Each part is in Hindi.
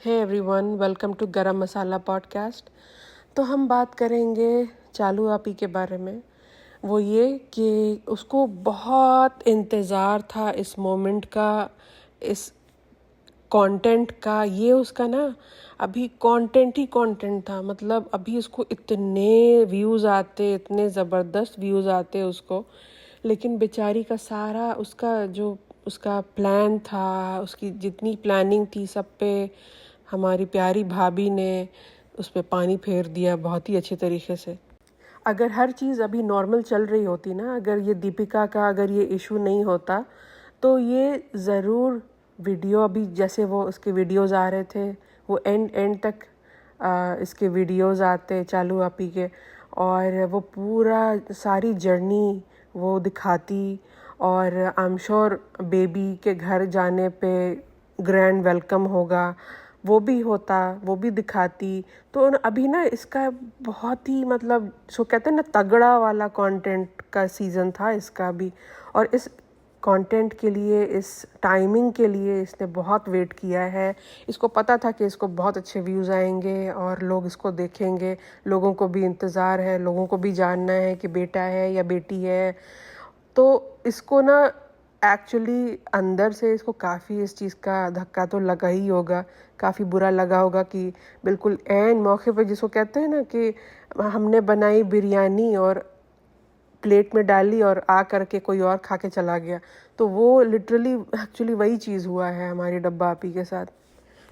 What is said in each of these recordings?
हे एवरीवन, वेलकम टू गरम मसाला पॉडकास्ट। तो हम बात करेंगे चालू आपी के बारे में। वो ये कि उसको बहुत इंतज़ार था इस मोमेंट का, इस कंटेंट का। ये उसका ना अभी कंटेंट ही कंटेंट था। मतलब अभी उसको इतने व्यूज़ आते, इतने ज़बरदस्त व्यूज़ आते उसको, लेकिन बेचारी का सारा उसका प्लान था, उसकी जितनी प्लानिंग थी सब पे हमारी प्यारी भाभी ने उस पर पानी फेर दिया बहुत ही अच्छे तरीके से। अगर हर चीज़ अभी नॉर्मल चल रही होती ना, अगर ये दीपिका का अगर ये इशू नहीं होता तो ये ज़रूर वीडियो अभी जैसे वो उसके वीडियोस आ रहे थे वो एंड तक इसके वीडियोस आते चालू आपी के, और वो पूरा सारी जर्नी वो दिखाती। और आई एम श्योर बेबी के घर जाने पे ग्रैंड वेलकम होगा, वो भी होता, वो भी दिखाती। तो अभी ना इसका बहुत ही मतलब सो कहते हैं ना तगड़ा वाला कंटेंट का सीज़न था इसका भी। और इस कंटेंट के लिए, इस टाइमिंग के लिए इसने बहुत वेट किया है। इसको पता था कि इसको बहुत अच्छे व्यूज़ आएंगे और लोग इसको देखेंगे, लोगों को भी इंतज़ार है, लोगों को भी जानना है कि बेटा है या बेटी है। तो इसको ना एक्चुअली अंदर से इसको काफ़ी इस चीज़ का धक्का तो लगा ही होगा, काफ़ी बुरा लगा होगा कि बिल्कुल ऐन मौके पे जिसको कहते हैं ना कि हमने बनाई बिरयानी और प्लेट में डाली और आ करके कोई और खा के चला गया। तो वो लिटरली एक्चुअली वही चीज़ हुआ है हमारी डब्बा आपी के साथ।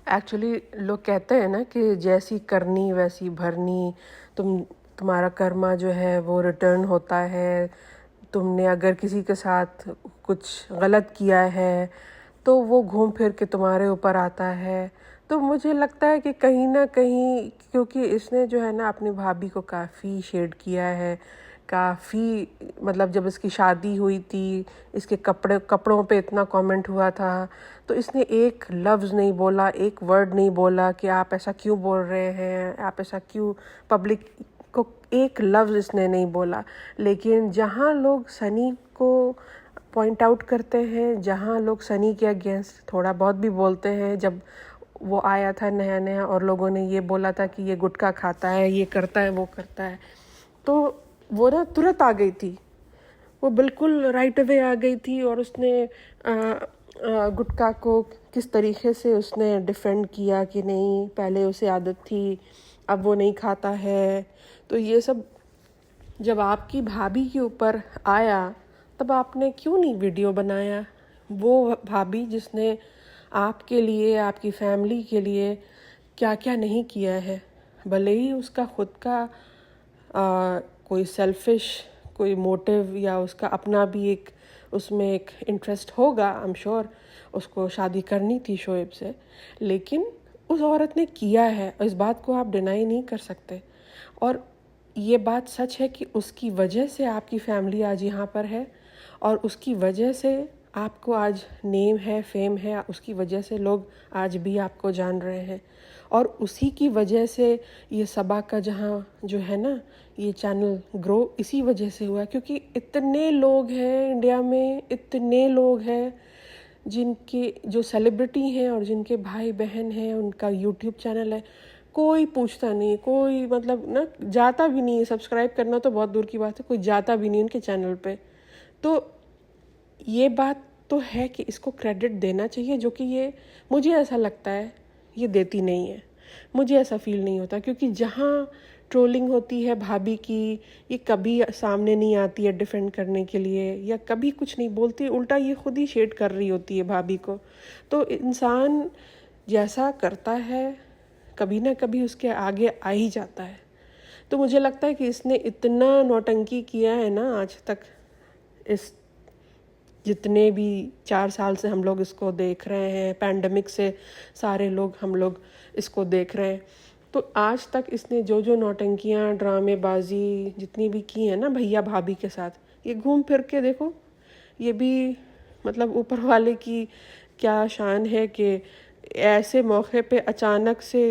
एक्चुअली लोग कहते हैं ना कि जैसी करनी वैसी भरनी। तुम्हारा कर्मा जो है वो रिटर्न होता है। तुमने अगर किसी के साथ कुछ गलत किया है तो वो घूम फिर के तुम्हारे ऊपर आता है। तो मुझे लगता है कि कहीं ना कहीं क्योंकि इसने जो है ना अपनी भाभी को काफ़ी शेड किया है, काफ़ी मतलब जब इसकी शादी हुई थी इसके कपड़ों पे इतना कमेंट हुआ था तो इसने एक लफ्ज़ नहीं बोला, एक वर्ड नहीं बोला कि आप ऐसा क्यों बोल रहे हैं, आप ऐसा क्यों, पब्लिक को एक लफ्ज़ इसने नहीं बोला। लेकिन जहाँ लोग सनी को पॉइंट आउट करते हैं, जहाँ लोग सनी के अगेंस्ट थोड़ा बहुत भी बोलते हैं, जब वो आया था नया नया और लोगों ने ये बोला था कि ये गुटखा खाता है, ये करता है, वो करता है, तो वो ना तुरंत आ गई थी, वो बिल्कुल राइट अवे आ गई थी। और उसने गुटखा को किस तरीके से उसने डिफेंड किया कि नहीं पहले उसे आदत थी, अब वो नहीं खाता है। तो ये सब जब आपकी भाभी के ऊपर आया तब आपने क्यों नहीं वीडियो बनाया? वो भाभी जिसने आपके लिए, आपकी फैमिली के लिए क्या क्या नहीं किया है। भले ही उसका खुद का कोई सेल्फिश कोई मोटिव या उसका अपना भी एक उसमें एक इंटरेस्ट होगा, आई एम श्योर उसको शादी करनी थी शोएब से, लेकिन उस औरत ने किया है, इस बात को आप डिनाई नहीं कर सकते। और ये बात सच है कि उसकी वजह से आपकी फैमिली आज यहाँ पर है और उसकी वजह से आपको आज नेम है, फेम है, उसकी वजह से लोग आज भी आपको जान रहे हैं। और उसी की वजह से ये सबा का जहाँ जो है ना ये चैनल ग्रो इसी वजह से हुआ, क्योंकि इतने लोग हैं इंडिया में, इतने लोग हैं जिनके जो सेलिब्रिटी हैं और जिनके भाई बहन हैं, उनका यूट्यूब चैनल है, कोई पूछता नहीं, कोई मतलब ना जाता भी नहीं है। सब्सक्राइब करना तो बहुत दूर की बात है, कोई जाता भी नहीं उनके चैनल पे। तो ये बात तो है कि इसको क्रेडिट देना चाहिए, जो कि ये मुझे ऐसा लगता है ये देती नहीं है। मुझे ऐसा फील नहीं होता, क्योंकि जहाँ ट्रोलिंग होती है भाभी की, ये कभी सामने नहीं आती है डिफेंड करने के लिए या कभी कुछ नहीं बोलती, उल्टा ये खुद ही शेड कर रही होती है भाभी को। तो इंसान जैसा करता है कभी ना कभी उसके आगे आ ही जाता है। तो मुझे लगता है कि इसने इतना नौटंकी किया है ना आज तक, इस जितने भी 4 साल से हम लोग इसको देख रहे हैं, पैंडमिक से सारे लोग हम लोग इसको देख रहे हैं, तो आज तक इसने जो जो नौटंकियाँ, ड्रामेबाजी जितनी भी की है ना भैया भाभी के साथ, ये घूम फिर के देखो, ये भी मतलब ऊपर वाले की क्या शान है कि ऐसे मौके पे अचानक से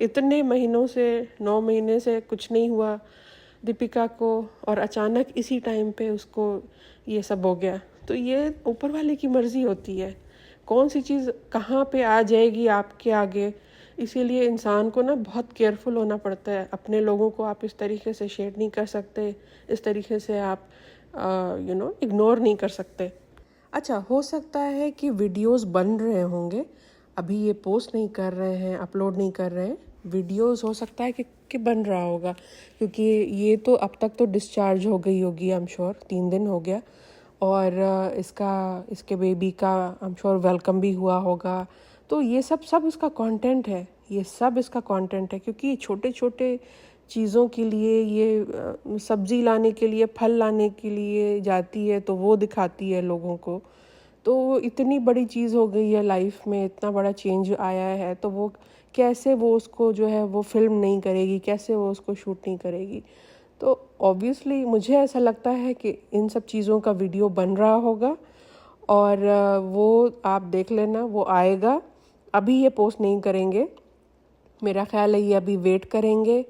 इतने महीनों से, 9 महीने से कुछ नहीं हुआ दीपिका को, और अचानक इसी टाइम पे उसको ये सब हो गया। तो ये ऊपर वाले की मर्ज़ी होती है, कौन सी चीज़ कहाँ पे आ जाएगी आपके आगे इसीलिए इंसान को ना बहुत केयरफुल होना पड़ता है। अपने लोगों को आप इस तरीके से शेयर नहीं कर सकते, इस तरीके से आप इग्नोर नहीं कर सकते। अच्छा, हो सकता है कि वीडियोस बन रहे होंगे, अभी ये पोस्ट नहीं कर रहे हैं, अपलोड नहीं कर रहे हैं। वीडियोस हो सकता है कि बन रहा होगा, क्योंकि ये तो अब तक तो डिस्चार्ज हो गई होगी, आई एम श्योर 3 दिन हो गया। और इसके बेबी का आई एम श्योर वेलकम भी हुआ होगा। तो ये सब इसका कंटेंट है, ये सब इसका कंटेंट है, क्योंकि छोटे छोटे चीज़ों के लिए ये सब्ज़ी लाने के लिए, फल लाने के लिए जाती है, तो वो दिखाती है लोगों को। तो इतनी बड़ी चीज़ हो गई है लाइफ में, इतना बड़ा चेंज आया है, तो वो कैसे वो उसको जो है वो फिल्म नहीं करेगी, कैसे वो उसको शूट नहीं करेगी। तो ऑब्वियसली मुझे ऐसा लगता है कि इन सब चीज़ों का वीडियो बन रहा होगा, और वो आप देख लेना, वो आएगा। अभी ये पोस्ट नहीं करेंगे, मेरा ख्याल है ये अभी वेट करेंगे।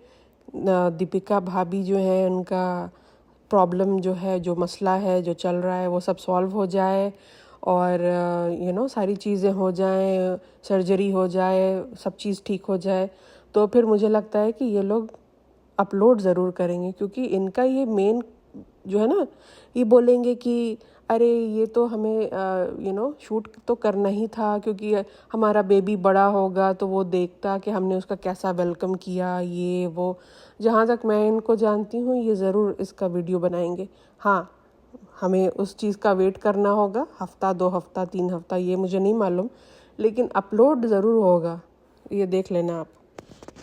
दीपिका भाभी जो है, उनका प्रॉब्लम जो है, जो मसला है जो चल रहा है, वो सब सॉल्व हो जाए, और सारी चीज़ें हो जाएं, सर्जरी हो जाए, सब चीज़ ठीक हो जाए, तो फिर मुझे लगता है कि ये लोग अपलोड ज़रूर करेंगे। क्योंकि इनका ये मेन जो है ना, ये बोलेंगे कि अरे ये तो हमें शूट तो करना ही था, क्योंकि हमारा बेबी बड़ा होगा तो वो देखता कि हमने उसका कैसा वेलकम किया, ये वो। जहाँ तक मैं इनको जानती हूँ, ये ज़रूर इसका वीडियो बनाएंगे। हाँ, हमें उस चीज़ का वेट करना होगा, हफ्ता, 2 हफ्ता, 3 हफ्ता, ये मुझे नहीं मालूम, लेकिन अपलोड ज़रूर होगा, ये देख लेना आप।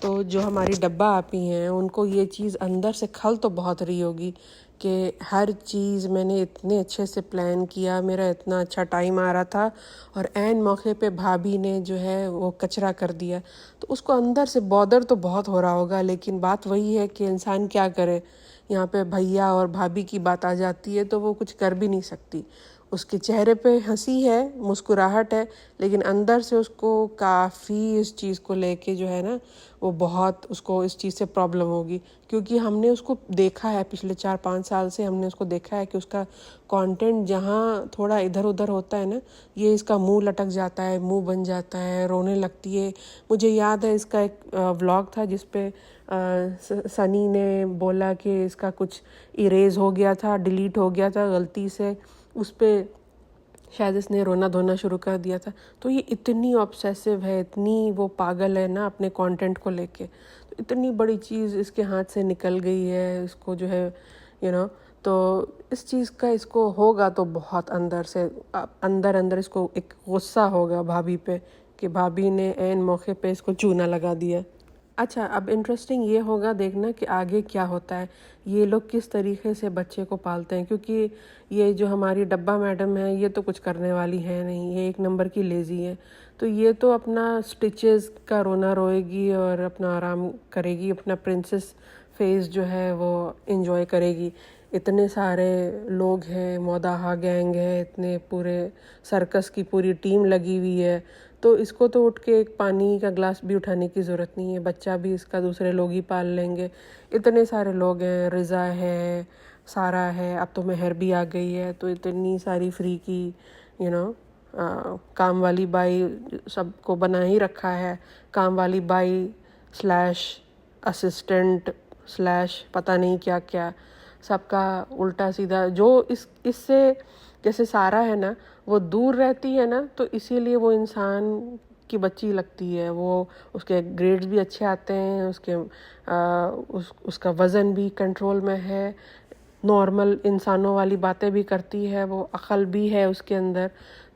तो जो हमारी डब्बा आपी हैं, उनको ये चीज़ अंदर से खल तो बहुत रही होगी कि हर चीज़ मैंने इतने अच्छे से प्लान किया, मेरा इतना अच्छा टाइम आ रहा था, और ऐन मौके पे भाभी ने जो है वो कचरा कर दिया। तो उसको अंदर से बॉदर तो बहुत हो रहा होगा, लेकिन बात वही है कि इंसान क्या करे। यहाँ पे भैया और भाभी की बात आ जाती है तो वो कुछ कर भी नहीं सकती। उसके चेहरे पे हंसी है, मुस्कुराहट है, लेकिन अंदर से उसको काफ़ी इस चीज़ को लेके जो है ना, वो बहुत उसको इस चीज़ से प्रॉब्लम होगी। क्योंकि हमने उसको देखा है, पिछले 4-5 साल से हमने उसको देखा है कि उसका कंटेंट जहाँ थोड़ा इधर उधर होता है ना, ये इसका मुंह लटक जाता है, मुंह बन जाता है, रोने लगती है। मुझे याद है इसका एक व्लॉग था जिसपे सनी ने बोला कि इसका कुछ इरेज हो गया था, डिलीट हो गया था गलती से, उस पर शायद इसने रोना धोना शुरू कर दिया था। तो ये इतनी ऑब्सेसिव है, इतनी वो पागल है ना अपने कंटेंट को लेके। तो इतनी बड़ी चीज़ इसके हाथ से निकल गई है, इसको जो है तो इस चीज़ का इसको होगा तो बहुत अंदर से, अंदर अंदर इसको एक गुस्सा होगा भाभी पे कि भाभी ने ऐन मौके पे इसको चूना लगा दिया। अच्छा, अब इंटरेस्टिंग ये होगा देखना कि आगे क्या होता है, ये लोग किस तरीके से बच्चे को पालते हैं। क्योंकि ये जो हमारी डब्बा मैडम है, ये तो कुछ करने वाली है नहीं, ये 1 नंबर की लेज़ी है। तो ये तो अपना स्टिचेस का रोना रोएगी और अपना आराम करेगी, अपना प्रिंसेस फेस जो है वो एंजॉय करेगी। इतने सारे लोग हैं, मौदाहा गैंग है, इतने पूरे सर्कस की पूरी टीम लगी हुई है, तो इसको तो उठ के एक पानी का ग्लास भी उठाने की ज़रूरत नहीं है, बच्चा भी इसका दूसरे लोग ही पाल लेंगे। इतने सारे लोग हैं, रिज़ा है, सारा है, अब तो मेहर भी आ गई है, तो इतनी सारी फ्री की यू नो काम वाली बाई सबको बना ही रखा है। काम वाली बाई स्लैश असिस्टेंट स्लैश पता नहीं क्या क्या, सबका उल्टा सीधा। जो इससे जैसे सारा है ना, वो दूर रहती है ना, तो इसीलिए वो इंसान की बच्ची लगती है। वो उसके ग्रेड्स भी अच्छे आते हैं, उसका वज़न भी कंट्रोल में है, नॉर्मल इंसानों वाली बातें भी करती है, वो अक्ल भी है उसके अंदर।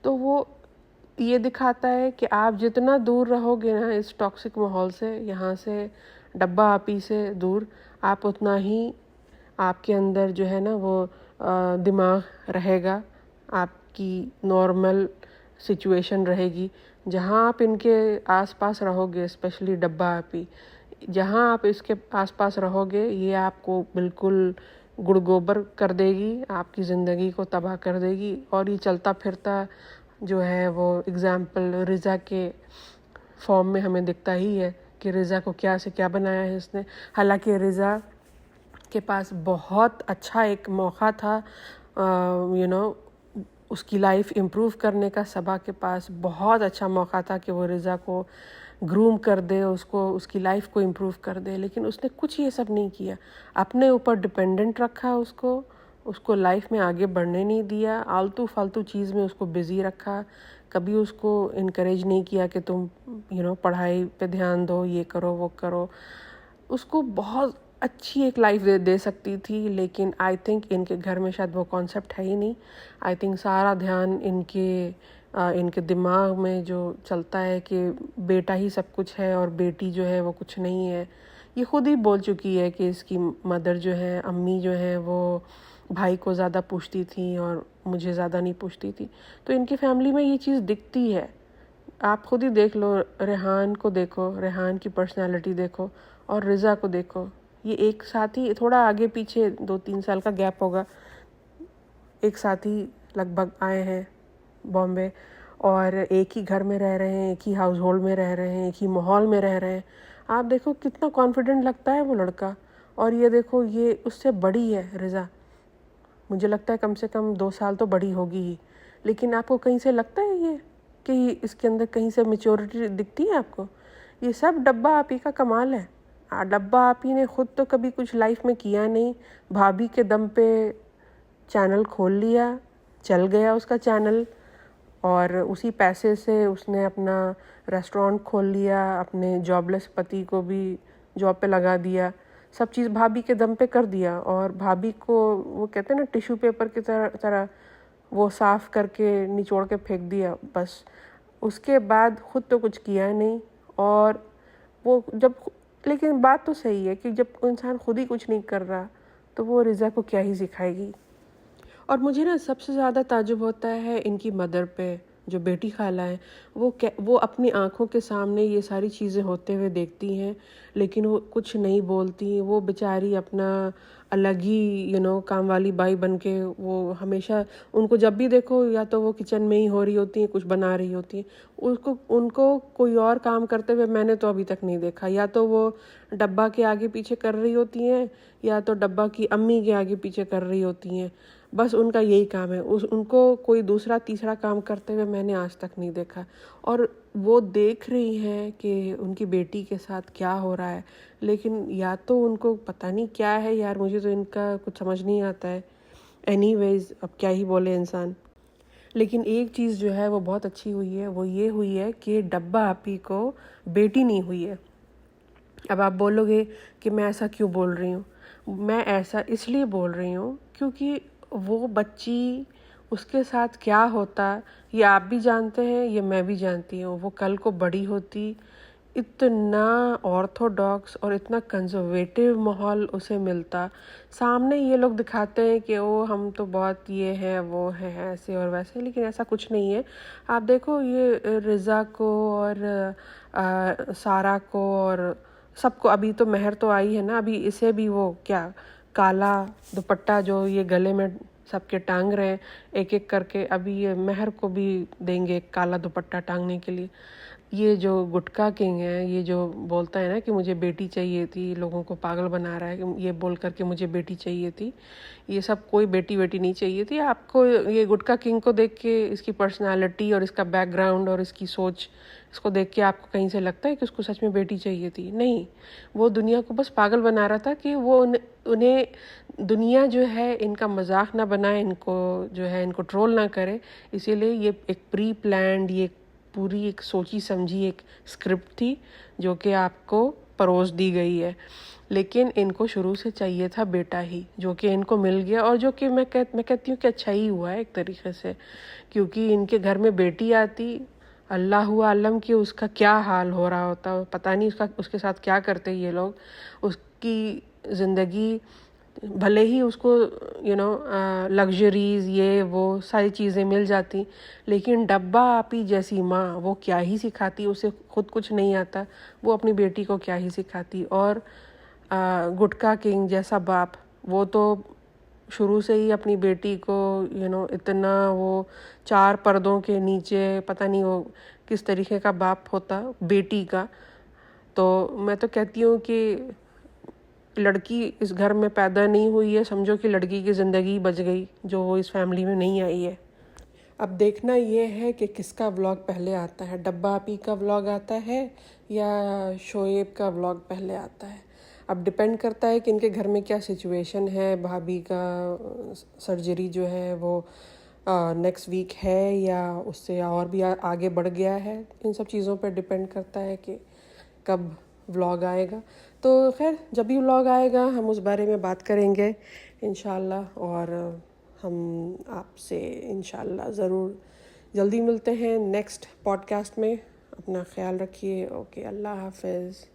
तो वो ये दिखाता है कि आप जितना दूर रहोगे ना इस टॉक्सिक माहौल से, यहाँ से डब्बा आपी से दूर, आप उतना ही आपके अंदर जो है ना वो दिमाग रहेगा, आपकी नॉर्मल सिचुएशन रहेगी। जहाँ आप इनके आसपास रहोगे, स्पेशली डब्बा आपी, जहाँ आप इसके आसपास रहोगे, ये आपको बिल्कुल गुड़ गोबर कर देगी, आपकी ज़िंदगी को तबाह कर देगी। और ये चलता फिरता जो है वो एग्ज़ाम्पल रिज़ा के फॉर्म में हमें दिखता ही है कि रिज़ा को क्या से क्या बनाया है इसने। हालांकि रिज़ा के पास बहुत अच्छा एक मौका था उसकी लाइफ इम्प्रूव करने का। सबा के पास बहुत अच्छा मौका था कि वो रिज़ा को ग्रूम कर दे उसको, उसकी लाइफ को इम्प्रूव कर दे, लेकिन उसने कुछ ये सब नहीं किया। अपने ऊपर डिपेंडेंट रखा उसको लाइफ में आगे बढ़ने नहीं दिया, आलतू फालतू चीज़ में उसको बिज़ी रखा। कभी उसको इनकरेज नहीं किया कि तुम पढ़ाई पे ध्यान दो, ये करो वो करो। उसको बहुत अच्छी एक लाइफ दे सकती थी, लेकिन आई थिंक इनके घर में शायद वो कॉन्सेप्ट है ही नहीं। आई थिंक सारा ध्यान इनके दिमाग में जो चलता है कि बेटा ही सब कुछ है और बेटी जो है वो कुछ नहीं है। ये खुद ही बोल चुकी है कि इसकी मदर जो है, अम्मी जो है, वो भाई को ज़्यादा पूछती थी और मुझे ज़्यादा नहीं पूछती थी। तो इनकी फैमिली में ये चीज़ दिखती है। आप खुद ही देख लो, रेहान को देखो, रेहान की पर्सनालिटी देखो, और रिज़ा को देखो। ये एक साथ ही, थोड़ा आगे पीछे 2-3 साल का गैप होगा, एक साथ ही लगभग आए हैं बॉम्बे, और एक ही घर में रह रहे हैं, एक ही हाउस होल्ड में रह रहे हैं, एक ही माहौल में रह रहे हैं। आप देखो कितना कॉन्फिडेंट लगता है वो लड़का। और ये देखो, ये उससे बड़ी है रिज़ा, मुझे लगता है कम से कम 2 साल तो बड़ी होगी ही। लेकिन आपको कहीं से लगता है ये कि इसके अंदर कहीं से मैच्योरिटी दिखती है आपको? ये सब डब्बा आपी का कमाल है। डब्बा आपी ने खुद तो कभी कुछ लाइफ में किया नहीं, भाभी के दम पे चैनल खोल लिया, चल गया उसका चैनल, और उसी पैसे से उसने अपना रेस्टोरेंट खोल लिया, अपने जॉबलेस पति को भी जॉब पे लगा दिया, सब चीज़ भाभी के दम पे कर दिया। और भाभी को वो कहते हैं ना, टिश्यू पेपर की तरह वो साफ़ करके निचोड़ के फेंक दिया बस। उसके बाद खुद तो कुछ किया नहीं। और वो जब, लेकिन बात तो सही है कि जब इंसान खुद ही कुछ नहीं कर रहा तो वो रिज़ा को क्या ही सिखाएगी। और मुझे ना सबसे ज़्यादा ताज्जुब होता है इनकी मदर पे, जो बेटी खाला है। वो अपनी आंखों के सामने ये सारी चीज़ें होते हुए देखती हैं, लेकिन वो कुछ नहीं बोलती। वो बेचारी अपना अलग ही काम वाली बाई बन के, वो हमेशा, उनको जब भी देखो या तो वो किचन में ही हो रही होती हैं, कुछ बना रही होती हैं। उनको कोई और काम करते हुए मैंने तो अभी तक नहीं देखा। या तो वो डब्बा के आगे पीछे कर रही होती हैं, या तो डब्बा की अम्मी के आगे पीछे कर रही होती हैं। बस उनका यही काम है। उनको कोई दूसरा तीसरा काम करते हुए मैंने आज तक नहीं देखा। और वो देख रही हैं कि उनकी बेटी के साथ क्या हो रहा है, लेकिन या तो उनको पता नहीं क्या है यार, मुझे तो इनका कुछ समझ नहीं आता है। एनीवेज, अब क्या ही बोले इंसान। लेकिन एक चीज़ जो है वो बहुत अच्छी हुई है, वो ये हुई है कि डब्बा आपी को बेटी नहीं हुई है। अब आप बोलोगे कि मैं ऐसा क्यों बोल रही हूँ? मैं ऐसा इसलिए बोल रही हूँ क्योंकि वो बच्ची, उसके साथ क्या होता ये आप भी जानते हैं, ये मैं भी जानती हूँ। वो कल को बड़ी होती, इतना ऑर्थोडॉक्स और इतना कंजर्वेटिव माहौल उसे मिलता। सामने ये लोग दिखाते हैं कि ओ हम तो बहुत ये है वो है ऐसे और वैसे, लेकिन ऐसा कुछ नहीं है। आप देखो ये रिज़ा को और सारा को और सबको, अभी तो महर तो आई है ना, अभी इसे भी वो क्या काला दुपट्टा जो ये गले में सबके टांग रहे हैं एक एक करके, अभी ये महर को भी देंगे काला दुपट्टा टांगने के लिए। ये जो गुटका किंग है, ये जो बोलता है ना कि मुझे बेटी चाहिए थी, लोगों को पागल बना रहा है कि ये बोल कर के मुझे बेटी चाहिए थी, ये सब कोई बेटी नहीं चाहिए थी आपको। ये गुटका किंग को देख के, इसकी पर्सनालिटी और इसका बैकग्राउंड और इसकी सोच, इसको देख के आपको कहीं से लगता है कि उसको सच में बेटी चाहिए थी? नहीं, वो दुनिया को बस पागल बना रहा था कि वो उन्हें दुनिया जो है इनका मजाक ना बनाए, इनको जो है इनको ट्रोल ना करे। इसीलिए ये एक प्री प्लान्ड, ये पूरी एक सोची समझी एक स्क्रिप्ट थी जो कि आपको परोस दी गई है। लेकिन इनको शुरू से चाहिए था बेटा ही, जो कि इनको मिल गया, और जो कि मैं कहती हूँ कि अच्छा ही हुआ है एक तरीके से, क्योंकि इनके घर में बेटी आती, अल्लाह आलम कि उसका क्या हाल हो रहा होता, पता नहीं उसके साथ क्या करते ये लोग। उसकी ज़िंदगी, भले ही उसको लग्जरीज ये वो सारी चीज़ें मिल जाती, लेकिन डब्बा आपी जैसी माँ वो क्या ही सिखाती, उसे खुद कुछ नहीं आता, वो अपनी बेटी को क्या ही सिखाती। और गुटका किंग जैसा बाप, वो तो शुरू से ही अपनी बेटी को इतना वो 4 पर्दों के नीचे, पता नहीं वो किस तरीके का बाप होता बेटी का। तो मैं तो कहती हूँ कि लड़की इस घर में पैदा नहीं हुई है, समझो कि लड़की की ज़िंदगी बच गई जो वो इस फैमिली में नहीं आई है। अब देखना ये है कि किसका व्लॉग पहले आता है, डब्बा आपी का व्लॉग आता है या शोएब का व्लॉग पहले आता है। अब डिपेंड करता है कि इनके घर में क्या सिचुएशन है। भाभी का सर्जरी जो है वो नेक्स्ट वीक है या उससे और भी आगे बढ़ गया है। इन सब चीज़ों पर डिपेंड करता है कि कब व्लॉग आएगा। तो खैर जब भी व्लॉग आएगा हम उस बारे में बात करेंगे इंशाल्लाह, और हम आपसे इंशाल्लाह ज़रूर जल्दी मिलते हैं नेक्स्ट पॉडकास्ट में। अपना ख्याल रखिए। ओके, अल्लाह हाफ़िज़।